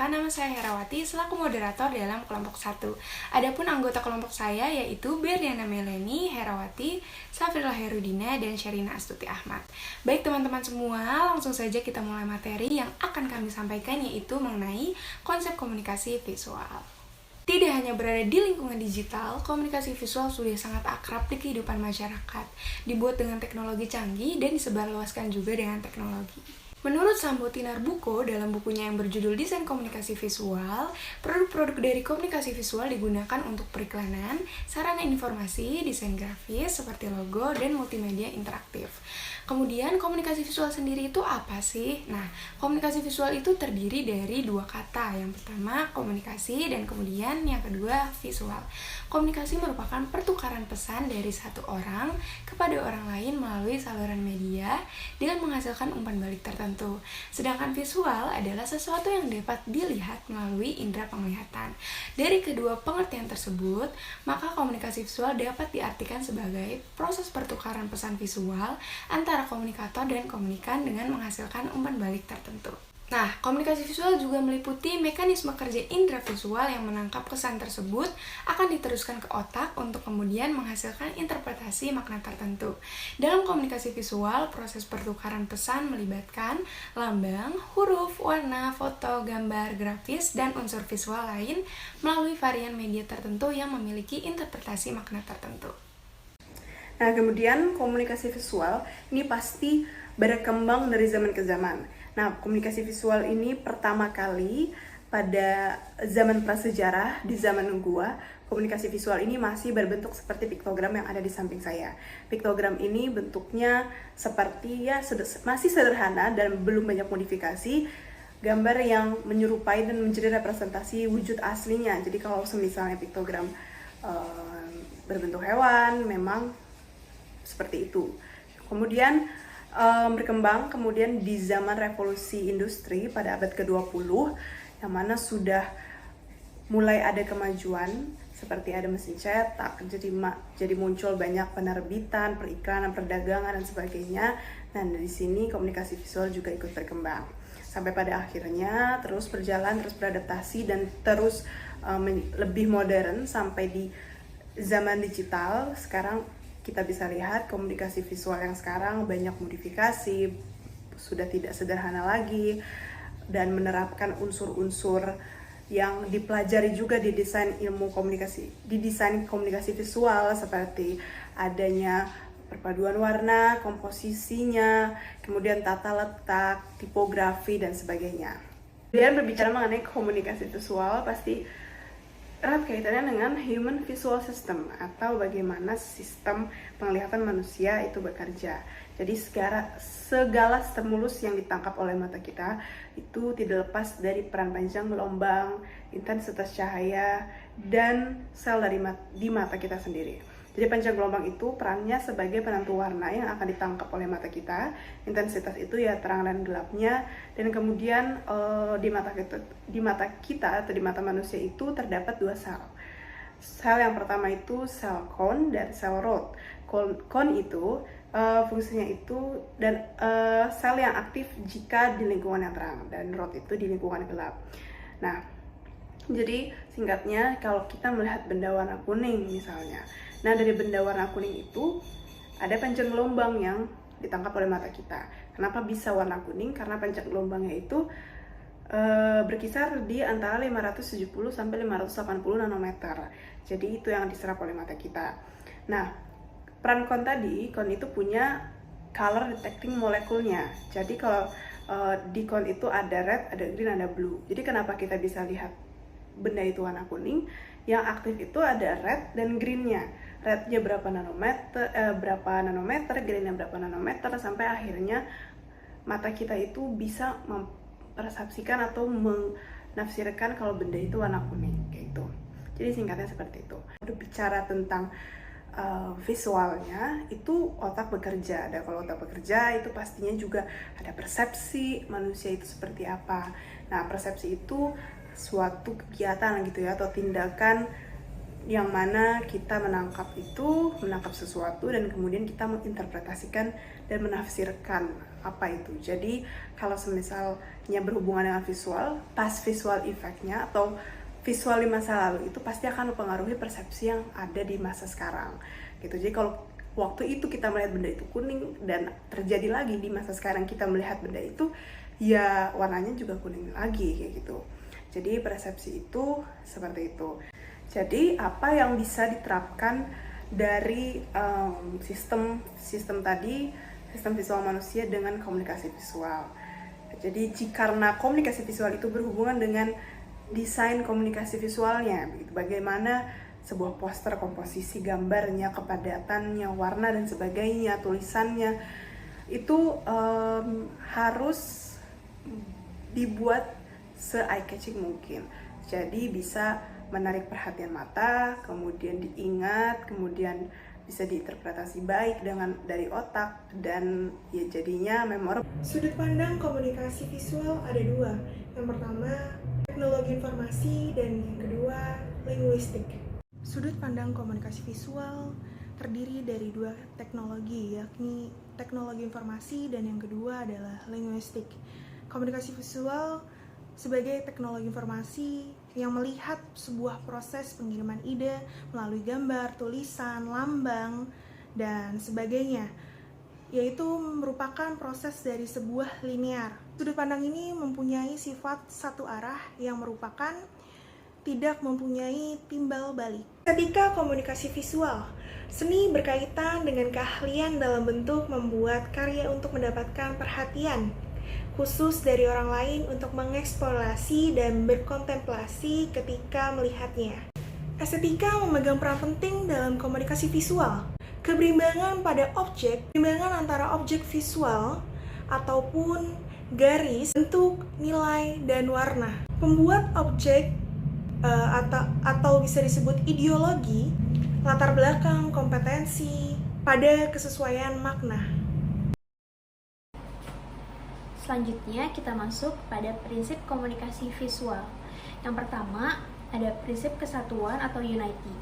nama saya Herawati selaku moderator dalam kelompok 1. Adapun anggota kelompok saya yaitu Berliana Meleni, Herawati, Safrila Herudina, dan Sherina Astuti Ahmad. Baik teman-teman semua, langsung saja kita mulai materi yang akan kami sampaikan yaitu mengenai konsep komunikasi visual. Tidak hanya berada di lingkungan digital, komunikasi visual sudah sangat akrab di kehidupan masyarakat, dibuat dengan teknologi canggih dan disebarluaskan juga dengan teknologi. Menurut Sambo Tinarbuko, dalam bukunya yang berjudul Desain Komunikasi Visual, produk-produk dari komunikasi visual digunakan untuk periklanan, sarana informasi, desain grafis seperti logo, dan multimedia interaktif. Kemudian, komunikasi visual sendiri itu apa sih? Nah, komunikasi visual itu terdiri dari dua kata. Yang pertama, komunikasi, dan kemudian yang kedua, visual. Komunikasi merupakan pertukaran pesan dari satu orang kepada orang lain melalui saluran media dengan menghasilkan umpan balik tertentu. Sedangkan visual adalah sesuatu yang dapat dilihat melalui indera penglihatan. Dari kedua pengertian tersebut, maka komunikasi visual dapat diartikan sebagai proses pertukaran pesan visual antara komunikator dan komunikan dengan menghasilkan umpan balik tertentu. Nah, komunikasi visual juga meliputi mekanisme kerja indera visual yang menangkap kesan tersebut akan diteruskan ke otak untuk kemudian menghasilkan interpretasi makna tertentu. Dalam komunikasi visual, proses pertukaran pesan melibatkan lambang, huruf, warna, foto, gambar, grafis, dan unsur visual lain melalui varian media tertentu yang memiliki interpretasi makna tertentu. Nah, kemudian komunikasi visual ini pasti berkembang dari zaman ke zaman. Nah, komunikasi visual ini pertama kali pada zaman prasejarah, di zaman gua, komunikasi visual ini masih berbentuk seperti piktogram yang ada di samping saya. Piktogram ini bentuknya seperti masih sederhana dan belum banyak modifikasi, gambar yang menyerupai dan menjadi representasi wujud aslinya. Jadi kalau misalnya piktogram berbentuk hewan, memang seperti itu. Kemudian berkembang kemudian di zaman revolusi industri pada abad ke-20 yang mana sudah mulai ada kemajuan seperti ada mesin cetak, jadi muncul banyak penerbitan, periklanan, perdagangan dan sebagainya. Nah, dari sini komunikasi visual juga ikut berkembang. Sampai pada akhirnya terus berjalan, terus beradaptasi dan terus lebih modern sampai di zaman digital. Sekarang kita bisa lihat komunikasi visual yang sekarang banyak modifikasi, sudah tidak sederhana lagi, dan menerapkan unsur-unsur yang dipelajari juga di desain komunikasi visual seperti adanya perpaduan warna, komposisinya, kemudian tata letak, tipografi, dan sebagainya. Kemudian berbicara mengenai komunikasi visual, pasti erat kaitannya dengan human visual system atau bagaimana sistem penglihatan manusia itu bekerja. Jadi segala stimulus yang ditangkap oleh mata kita itu tidak lepas dari peran panjang gelombang, intensitas cahaya, dan sel di mata kita sendiri. Jadi panjang gelombang itu perannya sebagai penentu warna yang akan ditangkap oleh mata kita. Intensitas itu ya terang dan gelapnya. Dan kemudian di mata kita atau di mata manusia itu terdapat dua sel. Sel yang pertama itu sel kon dan sel rod. Kon itu fungsinya itu dan sel yang aktif jika di lingkungan yang terang, dan rod itu di lingkungan gelap. Nah, jadi singkatnya kalau kita melihat benda warna kuning misalnya, nah dari benda warna kuning itu ada panjang gelombang yang ditangkap oleh mata kita. Kenapa bisa warna kuning? Karena panjang gelombangnya itu berkisar di antara 570 sampai 580 nanometer. Jadi itu yang diserap oleh mata kita. Nah, peran kon itu punya color detecting molekulnya. Jadi kalau di kon itu ada red, ada green, ada blue. Jadi kenapa kita bisa lihat benda itu warna kuning? Yang aktif itu ada red dan greennya. Rednya berapa nanometer, greennya berapa nanometer, sampai akhirnya mata kita itu bisa mempersepsikan atau menafsirkan kalau benda itu warna kuning, kayak gitu. Jadi singkatnya seperti itu. Berbicara tentang visualnya, itu otak bekerja. Dan kalau otak bekerja, itu pastinya juga ada persepsi manusia itu seperti apa. Nah, persepsi itu suatu kegiatan gitu ya, atau tindakan yang mana kita menangkap sesuatu dan kemudian kita menginterpretasikan dan menafsirkan apa itu. Jadi kalau misalnya berhubungan dengan visual, pas visual effect-nya atau visual di masa lalu itu pasti akan mempengaruhi persepsi yang ada di masa sekarang gitu. Jadi kalau waktu itu kita melihat benda itu kuning dan terjadi lagi di masa sekarang kita melihat benda itu, ya warnanya juga kuning lagi kayak gitu. Jadi persepsi itu seperti itu. Jadi apa yang bisa diterapkan dari sistem visual manusia dengan komunikasi visual. Jadi karena komunikasi visual itu berhubungan dengan desain komunikasi visualnya, begitu. Bagaimana sebuah poster, komposisi gambarnya, kepadatannya, warna dan sebagainya, tulisannya itu harus dibuat se-eye-catching mungkin. Jadi bisa menarik perhatian mata, kemudian diingat, kemudian bisa diinterpretasi baik dari otak, dan ya jadinya memorable. Sudut pandang komunikasi visual ada dua. Yang pertama, teknologi informasi, dan yang kedua, linguistik. Sudut pandang komunikasi visual terdiri dari dua teknologi, yakni teknologi informasi dan yang kedua adalah linguistik. Komunikasi visual sebagai teknologi informasi yang melihat sebuah proses pengiriman ide melalui gambar, tulisan, lambang, dan sebagainya, yaitu merupakan proses dari sebuah linear. Sudut pandang ini mempunyai sifat satu arah yang merupakan tidak mempunyai timbal balik. Ketika komunikasi visual, seni berkaitan dengan keahlian dalam bentuk membuat karya untuk mendapatkan perhatian khusus dari orang lain untuk mengeksplorasi dan berkontemplasi ketika melihatnya. Estetika memegang peran penting dalam komunikasi visual. Keberimbangan pada objek, keberimbangan antara objek visual ataupun garis, bentuk, nilai, dan warna. Pembuat objek atau bisa disebut ideologi, latar belakang, kompetensi pada kesesuaian makna. Selanjutnya kita masuk pada prinsip komunikasi visual. Yang pertama ada prinsip kesatuan atau unity,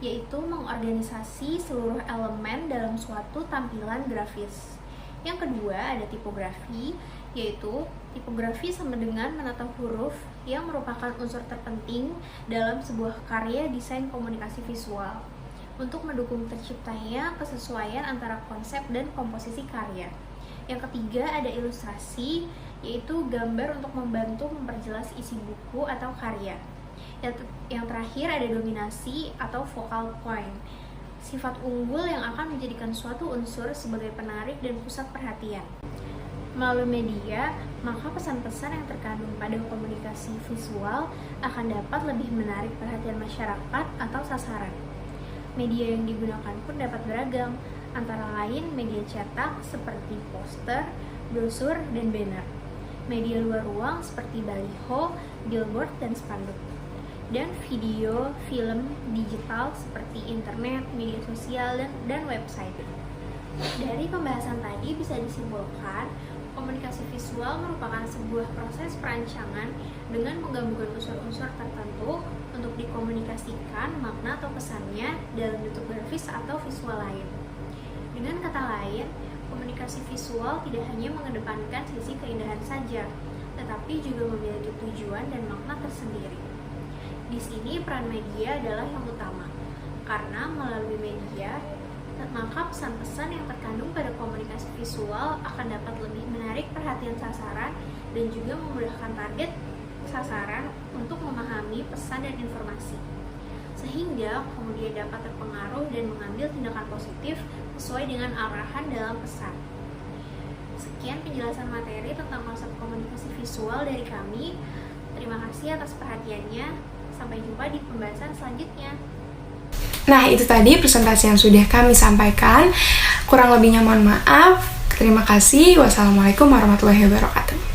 yaitu mengorganisasi seluruh elemen dalam suatu tampilan grafis. Yang kedua ada tipografi, yaitu tipografi sama dengan menata huruf yang merupakan unsur terpenting dalam sebuah karya desain komunikasi visual untuk mendukung terciptanya kesesuaian antara konsep dan komposisi karya. Yang ketiga ada ilustrasi, yaitu gambar untuk membantu memperjelas isi buku atau karya. Yang terakhir ada dominasi atau focal point, sifat unggul yang akan menjadikan suatu unsur sebagai penarik dan pusat perhatian. Melalui media, maka pesan-pesan yang terkandung pada komunikasi visual akan dapat lebih menarik perhatian masyarakat atau sasaran. Media yang digunakan pun dapat beragam, antara lain media cetak seperti poster, brosur, dan banner. Media luar ruang seperti baliho, billboard, dan spanduk. Dan video, film, digital seperti internet, media sosial, dan website. Dari pembahasan tadi bisa disimpulkan, komunikasi visual merupakan sebuah proses perancangan dengan menggabungkan unsur-unsur tertentu untuk dikomunikasikan makna atau pesannya dalam bentuk grafis atau visual lain. Dengan kata lain, komunikasi visual tidak hanya mengedepankan sisi keindahan saja, tetapi juga memiliki tujuan dan makna tersendiri. Di sini peran media adalah yang utama, karena melalui media, maka pesan-pesan yang terkandung pada komunikasi visual akan dapat lebih menarik perhatian sasaran dan juga memudahkan target sasaran untuk memahami pesan dan informasi, sehingga kemudian dapat terpengaruh dan mengambil tindakan positif sesuai dengan arahan dalam pesan. Sekian penjelasan materi tentang konsep komunikasi visual dari kami. Terima kasih atas perhatiannya. Sampai jumpa di pembahasan selanjutnya. Nah, itu tadi presentasi yang sudah kami sampaikan. Kurang lebihnya mohon maaf. Terima kasih. Wassalamualaikum warahmatullahi wabarakatuh.